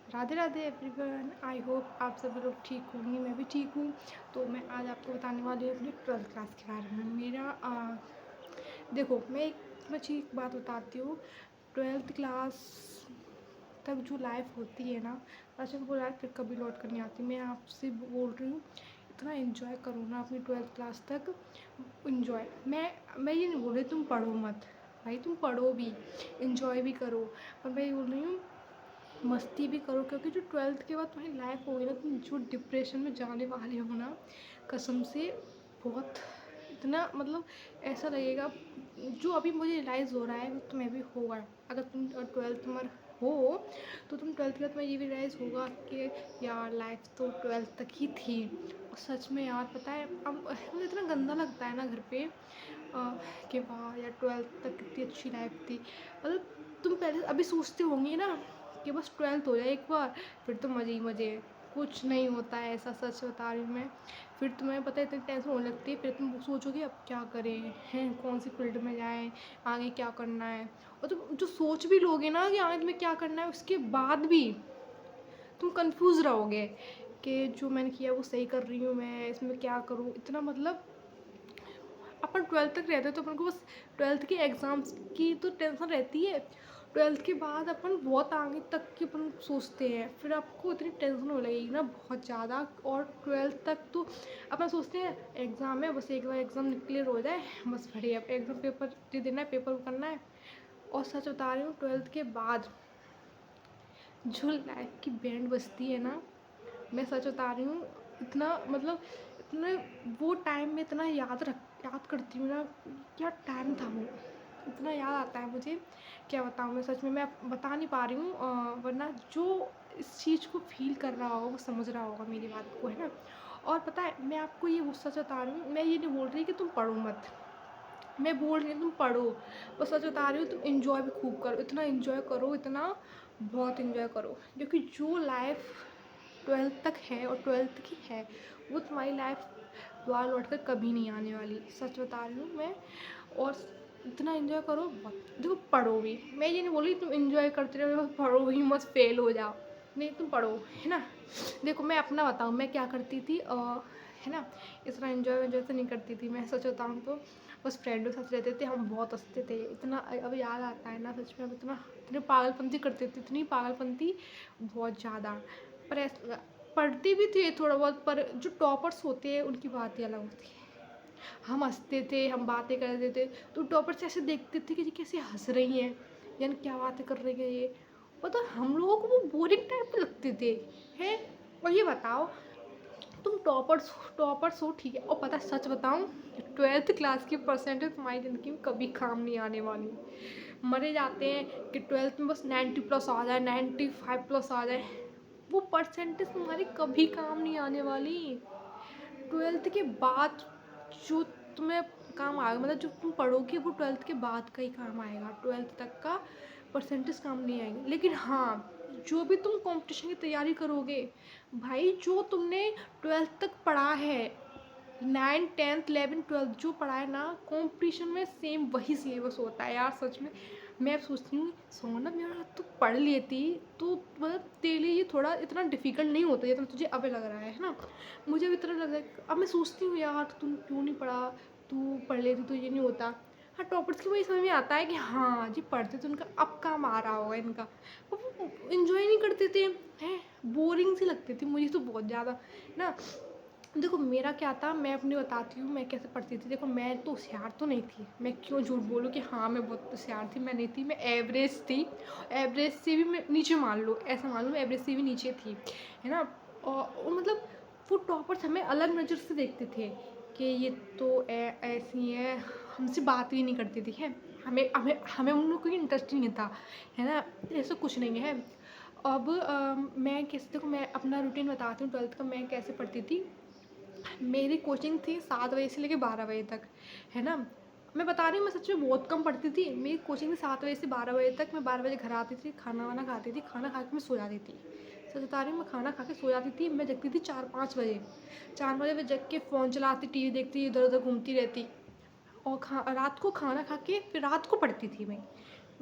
Radhe Radhe everyone. I hope आप सभी लोग ठीक होंगे, मैं भी ठीक हूँ। तो मैं आज आपको बताने वाली हूँ अपनी 12th क्लास के बारे में। देखो, मैं एक अच्छी एक बात बताती हूँ। 12th क्लास तक जो लाइफ होती है ना, वैसे वो लाइफ फिर कभी लौट कर नहीं आती। मैं आपसे बोल रही हूँ, इतना इन्जॉय करो ना अपनी 12th क्लास तक। इन्जॉय, मैं ये नहीं बोल रही तुम पढ़ो मत, भाई तुम पढ़ो भी, इन्जॉय भी करो। पर मैं ये बोल रही हूँ मस्ती भी करो, क्योंकि जो 12th के बाद तुम्हारी लाइफ होगी ना, तुम जो डिप्रेशन में जाने वाले हो ना, कसम से बहुत, इतना मतलब ऐसा लगेगा। जो अभी मुझे रियलाइज़ हो रहा है वो तुम्हें भी होगा। अगर तुम 12th में हो तो तुम 12th के बाद तुम्हें ये भी रियलाइज़ होगा कि यार लाइफ तो 12th तक ही थी। और सच में यार पता है, अब मुझे इतना गंदा लगता है ना घर पे कि वाह यार 12th तक कितनी अच्छी लाइफ थी। मतलब तुम पहले अभी सोचते होंगे ना कि बस 12th हो जाए एक बार, फिर तो मज़े ही मज़े हैं। कुछ नहीं होता है ऐसा, सच बता रही हूँ मैं। फिर तुम्हें पता है इतनी टेंशन होने लगती है, फिर तुम सोचोगे अब क्या करें, हैं कौन सी फील्ड में जाएं, आगे क्या करना है। और तुम जो सोच भी लोगे ना कि आगे तुम्हें क्या करना है, उसके बाद भी तुम कंफ्यूज रहोगे कि जो मैंने किया वो सही कर रही हूँ, मैं इसमें क्या करूँ। इतना मतलब अपन 12th तक रहते हैं तो अपन को बस 12th के एग्ज़ाम्स की तो टेंशन रहती है। 12th के बाद अपन बहुत आगे तक की अपन सोचते हैं, फिर आपको इतनी टेंशन हो लगेगी ना बहुत ज़्यादा। और 12th तक तो अपन सोचते हैं एग्ज़ाम है, बस एक बार एग्ज़ाम क्लियर हो जाए, बस बढ़िया एग्ज़ाम पेपर दे देना है, पेपर करना है। और सच बता रही हूँ 12th के बाद जो लाइफ की बैंड बजती है ना, मैं सच बता रही हूँ, इतना मतलब इतना वो टाइम में इतना याद करती हूँ ना, क्या टाइम था वो। इतना याद आता है मुझे, क्या बताऊँ मैं, सच में मैं बता नहीं पा रही हूँ। वरना जो इस चीज़ को फील कर रहा होगा वो समझ रहा होगा मेरी बात को, है ना। और पता है मैं आपको ये वो सच बता रही हूँ, मैं ये नहीं बोल रही कि तुम पढ़ो मत, मैं बोल रही हूँ तुम पढ़ो। बस सच बता रही हूँ तुम इन्जॉय भी खूब करो, इतना इन्जॉय करो, इतना बहुत इन्जॉय करो। क्योंकि जो लाइफ 12th तक है और 12th की है, वो तुम्हारी लाइफ दोबारा लौट कर कभी नहीं आने वाली, सच बता रही हूँ मैं। और इतना इन्जॉय करो बहुत। देखो पढ़ो भी, मैं ये नहीं बोल रही तुम इन्जॉय करते रहो, पढ़ो ही मत फेल हो जाओ, नहीं तुम पढ़ो, है ना। देखो मैं अपना बताऊँ मैं क्या करती थी, है ना। इतना इन्जॉय वन्जॉय तो नहीं करती थी मैं, सच बताऊँ तो बस फ्रेंडों के साथ रहते थे, हम बहुत हँसते थे। इतना अब याद आता है ना, सच में अब इतना इतनी पागलपंती करते थे, इतनी पागलपंती बहुत ज़्यादा। पर पढ़ते भी थे थोड़ा बहुत, पर जो टॉपर्स होते हैं उनकी बात ही अलग होती है। हम हँसते थे, हम बातें करते थे, तो टॉपर्स ऐसे देखते थे कि ये कैसे हँस रही हैं, यानी क्या बातें कर रही है ये। मतलब हम लोगों को वो बोरिंग टाइप लगते थे, हैं। और ये बताओ तुम टॉपर्स हो ठीक है, और पता सच बताऊं, 12th क्लास की परसेंटेज तुम्हारी ज़िंदगी में कभी काम नहीं आने वाली। मरे जाते हैं कि 12th में बस 90 प्लस आ जाए, 95 प्लस आ जाए, वो परसेंटेज तुम्हारी कभी काम नहीं आने वाली। 12th के बाद जो तुम्हें काम आएगा, मतलब जो तुम पढ़ोगे वो 12th के बाद का ही काम आएगा, 12th तक का परसेंटेज काम नहीं आएंगे। लेकिन हाँ, जो भी तुम कंपटीशन की तैयारी करोगे, भाई जो तुमने 12th तक पढ़ा है, 9th 10th 11th 12th जो पढ़ा है ना, कंपटीशन में सेम वही सिलेबस होता है यार, सच में। मैं अब सोचती हूँ सोनम यार तू पढ़ लेती तो मतलब तेरे लिए ये थोड़ा इतना डिफ़िकल्ट नहीं होता जितना तुझे अब लग रहा है ना। मुझे भी इतना लग रहा है, अब मैं सोचती हूँ यार तुम क्यों नहीं पढ़ा, तू पढ़ लेती तो ये नहीं होता। हाँ टॉपर्स की वही समझ में आता है कि हाँ जी पढ़ते तो उनका अब काम आ रहा होगा इनका। वो इन्जॉय नहीं करते थे, हैं बोरिंग सी लगती थी मुझे तो बहुत ज़्यादा ना। देखो मेरा क्या था, मैं अपनी बताती हूँ मैं कैसे पढ़ती थी। देखो मैं तो होशियार तो नहीं थी, मैं क्यों झूठ बोलूँ कि हाँ मैं बहुत होशियार थी, मैं नहीं थी, मैं एवरेज थी। एवरेज से भी मैं नीचे मान लो, ऐसा मान लो एवरेज से भी नीचे थी, है ना। और मतलब वो टॉपर्स हमें अलग नज़र से देखते थे कि ये तो ऐसी है, हमसे बात भी नहीं करती थी, है। हमें हमें हमें उन लोग कोई इंटरेस्ट नहीं था, है ना। ऐसा कुछ नहीं है। अब मैं कैसे, देखो मैं अपना रूटीन बताती हूँ 12th का मैं कैसे पढ़ती थी। मेरी कोचिंग थी 7 बजे से लेकर 12 बजे तक, है ना। मैं बता रही हूँ मैं सच में बहुत कम पढ़ती थी। मेरी कोचिंग थी 7 बजे से 12 बजे तक। मैं 12 बजे घर आती थी, खाना वाना खाती थी, खाना खा के मैं सो जाती थी। सच बता रही हूँ, मैं खाना खा के सो जाती थी, मैं जगती थी 4-5 बजे। 4 बजे मैं जग के फ़ोन चलाती, टीवी देखती, इधर उधर घूमती रहती। और रात को खाना खा के फिर रात को पढ़ती थी मैं।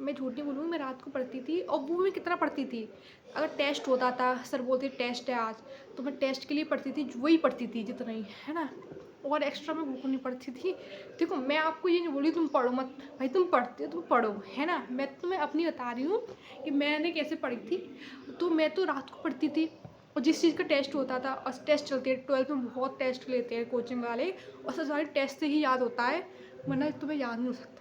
मैं झूठ नहीं बोलूँगी, मैं रात को पढ़ती थी और वो मैं कितना पढ़ती थी। अगर टेस्ट होता था, सर बोलते टेस्ट है आज, तो मैं टेस्ट के लिए पढ़ती थी, वही पढ़ती थी जितना ही, है ना। और एक्स्ट्रा मैं बिल्कुल नहीं पढ़ती थी। देखो मैं आपको ये नहीं बोली तुम पढ़ो मत, भाई तुम पढ़ते हो तुम पढ़ो, है ना। मैं तुम्हें अपनी बता रही हूँ कि मैंने कैसे पढ़ी थी। तो मैं तो रात को पढ़ती थी, और जिस चीज़ का टेस्ट होता था, और टेस्ट चलते हैं 12th में, बहुत टेस्ट लेते हैं कोचिंग वाले, और सब सारे टेस्ट से ही याद होता है, वरना तुम्हें याद नहीं हो सकता।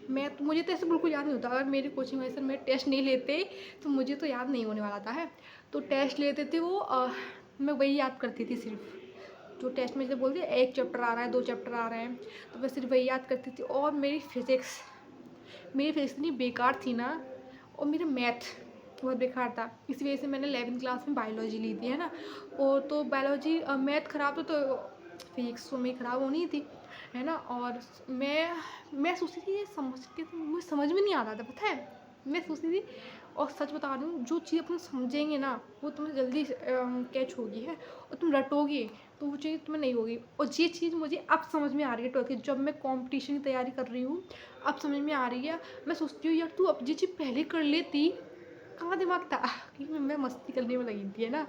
मैं तो, मुझे तो ऐसे बिल्कुल याद नहीं होता। अगर मेरे कोचिंग वाले सर मेरे टेस्ट नहीं लेते तो मुझे तो याद नहीं होने वाला था, है। तो टेस्ट लेते थे वो, मैं वही याद करती थी सिर्फ। जो टेस्ट में जैसे बोलते हैं एक चैप्टर आ रहा है, 2 चैप्टर आ रहे हैं, तो मैं सिर्फ वही याद करती थी। और मेरी फिजिक्स इतनी बेकार थी ना, और मेरा मैथ बहुत बेकार था। इसी वजह से मैंने 11th क्लास में बायोलॉजी ली थी, है ना। और तो बायोलॉजी, मैथ ख़राब तो फिजिक्स तो मेरी ख़राब होनी ही थी, है ना। और मैं सोचती थी ये समझ के, तो मुझे समझ में नहीं आता था, पता है। मैं सोचती थी, और सच बता रही हूँ, जो चीज़ अपन समझेंगे ना वो तुम्हें जल्दी कैच होगी, है। और तुम रटोगे तो वो चीज़ तुम्हें नहीं होगी। और ये चीज़ मुझे अब समझ में आ रही है 12th की, जब मैं कॉम्पिटिशन की तैयारी कर रही हूँ, अब समझ में आ रही है। मैं सोचती हूँ यार तू अब ये चीज़ पहले कर लेती, कहाँ दिमाग था। क्योंकि मैं मस्ती करने में लगी थी, है ना।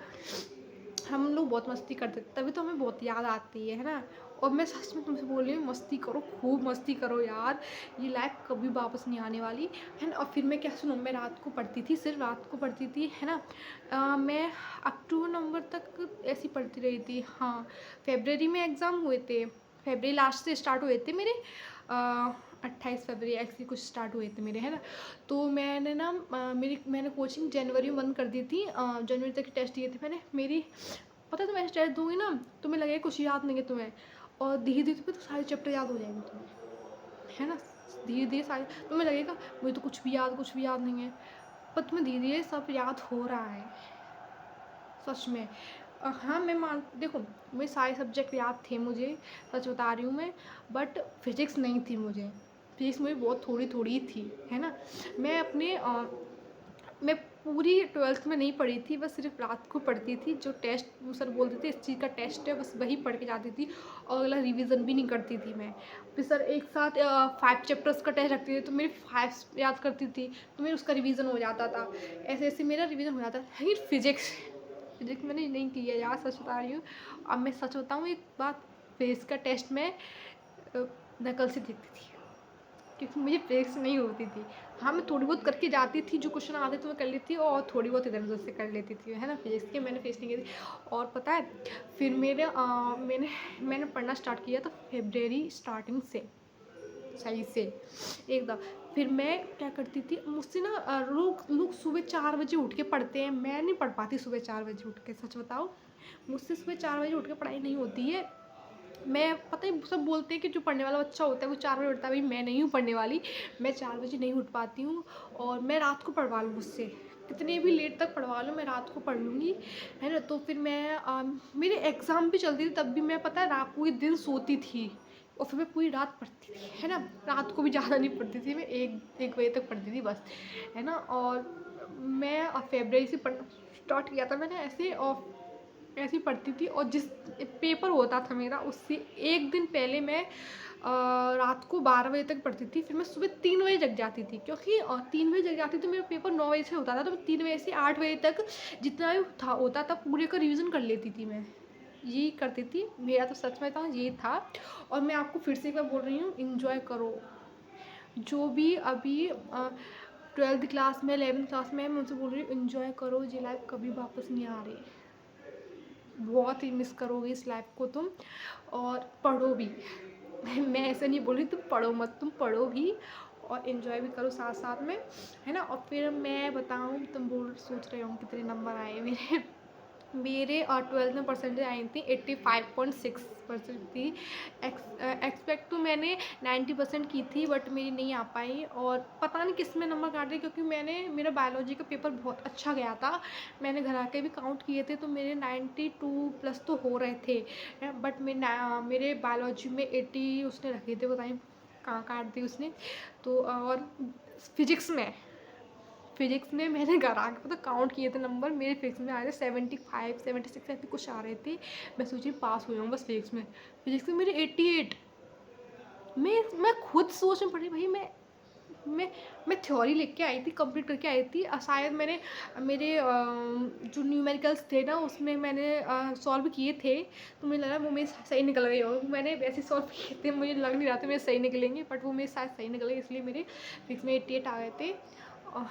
हम लोग बहुत मस्ती करते थे, तभी तो हमें बहुत याद आती है ना। और मैं सच में तुमसे बोल रही हूँ, मस्ती करो, खूब मस्ती करो यार, ये लाइफ कभी वापस नहीं आने वाली, है ना। और फिर मैं क्या सुनूँ, मैं रात को पढ़ती थी, सिर्फ रात को पढ़ती थी, है ना। मैं अक्टूबर नवंबर तक ऐसी पढ़ती रही थी, हाँ। फरवरी में एग्ज़ाम हुए थे, फरवरी लास्ट से स्टार्ट हुए थे मेरे, 28 फरवरी ऐसे कुछ स्टार्ट हुए थे मेरे, है ना। तो मैंने ना मैंने कोचिंग जनवरी में बंद कर दी थी, जनवरी तक टेस्ट दिए थे मैंने। मेरी पता है, तुम ऐसे टेस्ट दोगी ना, तुम्हें लगेगा कुछ याद नहीं है तुम्हें, और धीरे धीरे तुम्हें तो सारे चैप्टर याद हो जाएंगे तुम्हें, है ना। धीरे धीरे सारे तुम्हें लगेगा मुझे तो कुछ भी याद नहीं है, पर तुम्हें धीरे धीरे सब याद हो रहा है, सच में। हाँ मैं देखो, मेरे सारे सब्जेक्ट याद थे मुझे, सच बता रही हूँ मैं। बट फिजिक्स नहीं थी मुझे, फिजिक्स मुझे बहुत थोड़ी थोड़ी थी, है ना। मैं अपने मैं पूरी 12th में नहीं पढ़ी थी, बस सिर्फ रात को पढ़ती थी। जो टेस्ट वो सर बोलते थे इस चीज़ का टेस्ट है, बस वही पढ़ के जाती थी, और अगला रिवीजन भी नहीं करती थी मैं। फिर सर एक साथ 5 चैप्टर्स का टेस्ट रखते थे, तो मेरी 5 याद करती थी, तो मेरा उसका रिवीजन हो जाता था। ऐसे ऐसे मेरा रिवीजन हो जाता था। लेकिन फिजिक्स मैंने नहीं की है यार, सच बता रही हूँ। अब मैं सच बताऊँ एक बात, फिजिक्स का टेस्ट में नकल से देखती थी, क्योंकि मुझे फिजिक्स नहीं होती थी। हाँ मैं थोड़ी बहुत करके जाती थी, जो क्वेश्चन आते थे मैं कर लेती, और थोड़ी बहुत इधर उधर से कर लेती थी, है ना। फिजिक्स के मैंने फिजिक्स नहीं की थी। और पता है, फिर मैंने पढ़ना स्टार्ट किया था फरवरी स्टार्टिंग से, सही से एकदम। फिर मैं क्या करती थी, मुझसे ना लोग सुबह 4 बजे उठ के पढ़ते हैं, मैं नहीं पढ़ पाती सुबह 4 बजे उठ के, सच बताओ। मुझसे सुबह 4 बजे उठ के पढ़ाई नहीं होती है। मैं, पता है सब बोलते हैं कि जो पढ़ने वाला बच्चा होता है वो 4 बजे उठता है, भाई मैं नहीं हूँ पढ़ने वाली, मैं 4 बजे नहीं उठ पाती हूँ। और मैं रात को पढ़वा लूँ, मुझसे कितने भी लेट तक पढ़वा लो, मैं रात को पढ़ लूँगी, है ना। तो फिर मेरे एग्ज़ाम भी चलती थी, तब भी मैं, पता है, रात पूरे दिन सोती थी, और फिर मैं पूरी रात पढ़ती थी, है ना। रात को भी ज़्यादा नहीं पढ़ती थी मैं, 1 बजे तक पढ़ती थी बस, है ना। और मैं फरवरी से पढ़ना स्टार्ट किया था मैंने, ऐसे ही पढ़ती थी। और जिस पेपर होता था मेरा, उससे एक दिन पहले मैं रात को 12 बजे तक पढ़ती थी। फिर मैं सुबह 3 बजे जग जाती थी, क्योंकि 3 बजे जग जाती थी, तो मेरा पेपर 9 बजे से होता था, तो मैं 3 बजे से 8 बजे तक जितना भी था होता था पूरे का रिवीजन कर लेती थी मैं, यही करती थी। मेरा तो सच में था ये था। और मैं आपको फिर से एक बार बोल रही हूँ, इन्जॉय करो। जो भी अभी 12th क्लास में, 11th क्लास में, मैं उनसे बोल रही हूँ इन्जॉय करो, ये लाइफ कभी वापस नहीं आ रही, बहुत ही मिस करोगे इस लाइफ को तुम। और पढ़ो भी। मैं ऐसे नहीं बोल रही तुम पढ़ो मत, तुम पढ़ो भी और इन्जॉय भी करो साथ साथ में, है ना। और फिर मैं बताऊँ, तुम सोच रहे हो कितने नंबर आए मेरे 12th में परसेंटेज आई थी 85.6% थी। एक्सपेक्ट तो मैंने 90% की थी, बट मेरी नहीं आ पाई, और पता नहीं किस में नंबर काट दिए, क्योंकि मेरा बायोलॉजी का पेपर बहुत अच्छा गया था। मैंने घर आके भी काउंट किए थे, तो मेरे 92+ तो हो रहे थे, बट मेरे बायोलॉजी में 80 उसने रखे थे, बताइए कहाँ काट दी उसने। तो और फिजिक्स में मैंने घर आके पता काउंट किए थे नंबर, मेरे फिजिक्स में आए थे 75 76 ऐसे कुछ आ रहे थे। मैं सोची पास हो जाऊँ बस फिजिक्स में मेरे 88। मैं खुद सोच में पड़ी, भाई मैं मैं थ्योरी लिख के आई थी, कंप्लीट करके आई थी। शायद मैंने मेरे जो न्यूमेरिकल्स थे ना उसमें मैंने सॉल्व किए थे, तो मुझे लगा वो मेरे सही निकल गए होंगे। मैंने वैसे सॉल्व किए थे, मुझे लग नहीं रहा था मेरे सही निकलेंगे, बट वो मेरे शायद सही निकल गए, इसलिए मेरे फिक्स में 88 आ गए थे। और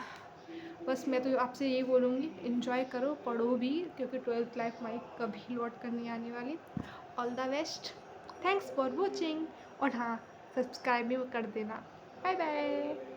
बस मैं तो आपसे यही बोलूँगी, इन्जॉय करो, पढ़ो भी, क्योंकि 12th लाइफ हमारी कभी लौट कर नहीं आने वाली। All the best, thanks for watching, और हाँ, सब्सक्राइब भी कर देना। Bye bye.